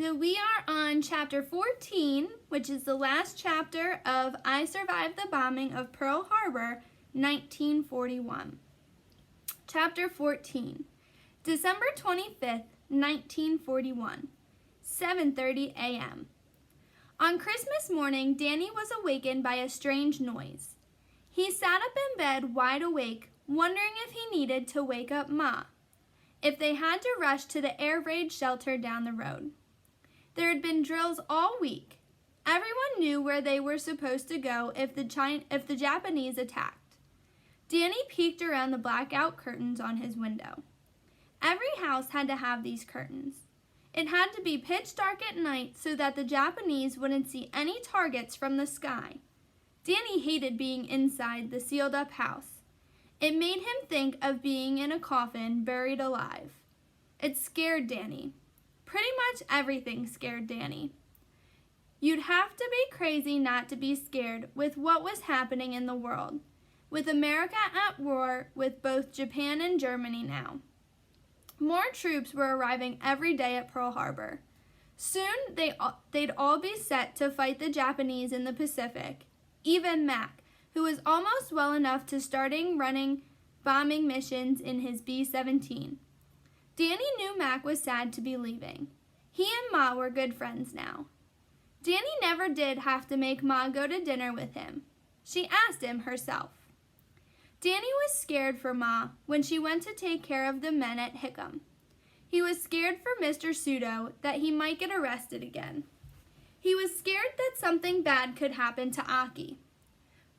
So we are on chapter 14, which is the last chapter of I Survived the Bombing of Pearl Harbor, 1941. Chapter 14, December 25th, 1941, 7:30 a.m. On Christmas morning, Danny was awakened by a strange noise. He sat up in bed wide awake, wondering if he needed to wake up Ma, if they had to rush to the air raid shelter down the road. There had been drills all week. Everyone knew where they were supposed to go if the Japanese attacked. Danny peeked around the blackout curtains on his window. Every house had to have these curtains. It had to be pitch dark at night so that the Japanese wouldn't see any targets from the sky. Danny hated being inside the sealed-up house. It made him think of being in a coffin, buried alive. It scared Danny. Pretty much everything scared Danny. You'd have to be crazy not to be scared with what was happening in the world, with America at war with both Japan and Germany now. More troops were arriving every day at Pearl Harbor. Soon they'd all be set to fight the Japanese in the Pacific. Even Mac, who was almost well enough to starting running bombing missions in his B-17. Danny knew Mac was sad to be leaving. He and Ma were good friends now. Danny never did have to make Ma go to dinner with him. She asked him herself. Danny was scared for Ma when she went to take care of the men at Hickam. He was scared for Mr. Pseudo that he might get arrested again. He was scared that something bad could happen to Aki.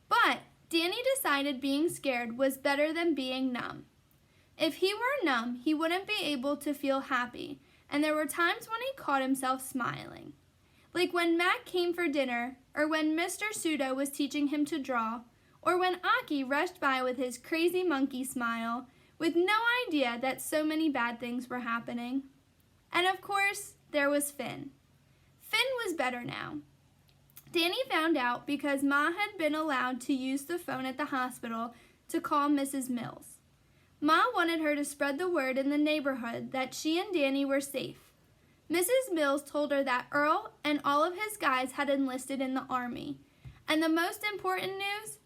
But Danny decided being scared was better than being numb. If he were numb, he wouldn't be able to feel happy, and there were times when he caught himself smiling. Like when Mac came for dinner, or when Mr. Pseudo was teaching him to draw, or when Aki rushed by with his crazy monkey smile, with no idea that so many bad things were happening. And of course, there was Finn. Finn was better now. Danny found out because Ma had been allowed to use the phone at the hospital to call Mrs. Mills. Ma wanted her to spread the word in the neighborhood that she and Danny were safe. Mrs. Mills told her that Earl and all of his guys had enlisted in the army. And the most important news?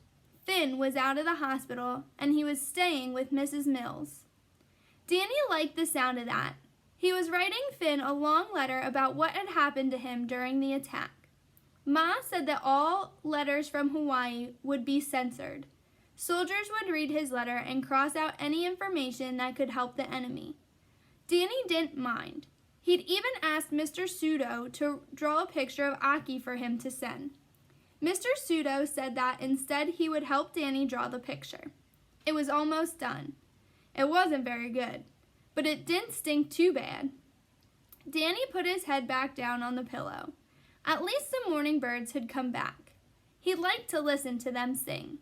Finn was out of the hospital and he was staying with Mrs. Mills. Danny liked the sound of that. He was writing Finn a long letter about what had happened to him during the attack. Ma said that all letters from Hawaii would be censored. Soldiers would read his letter and cross out any information that could help the enemy. Danny didn't mind. He'd even asked Mr. Pseudo to draw a picture of Aki for him to send. Mr. Pseudo said that instead he would help Danny draw the picture. It was almost done. It wasn't very good, but it didn't stink too bad. Danny put his head back down on the pillow. At least the morning birds had come back. He liked to listen to them sing.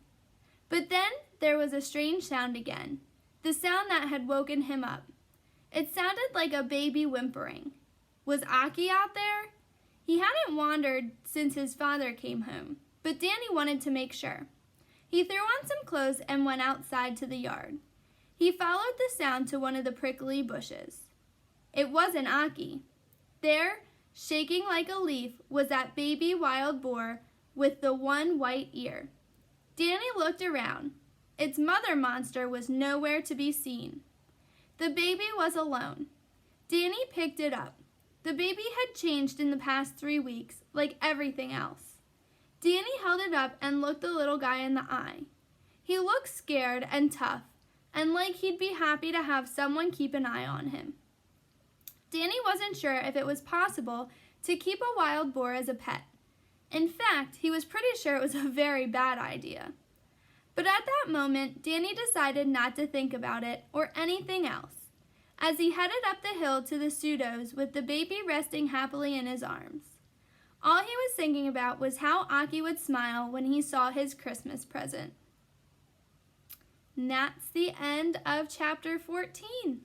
But then there was a strange sound again, the sound that had woken him up. It sounded like a baby whimpering. Was Aki out there? He hadn't wandered since his father came home, but Danny wanted to make sure. He threw on some clothes and went outside to the yard. He followed the sound to one of the prickly bushes. It wasn't Aki. There, shaking like a leaf, was that baby wild boar with the one white ear. Danny looked around. Its mother monster was nowhere to be seen. The baby was alone. Danny picked it up. The baby had changed in the past 3 weeks, like everything else. Danny held it up and looked the little guy in the eye. He looked scared and tough, and like he'd be happy to have someone keep an eye on him. Danny wasn't sure if it was possible to keep a wild boar as a pet. In fact, he was pretty sure it was a very bad idea. But at that moment, Danny decided not to think about it or anything else, as he headed up the hill to the Pseudos with the baby resting happily in his arms. All he was thinking about was how Aki would smile when he saw his Christmas present. And that's the end of chapter 14.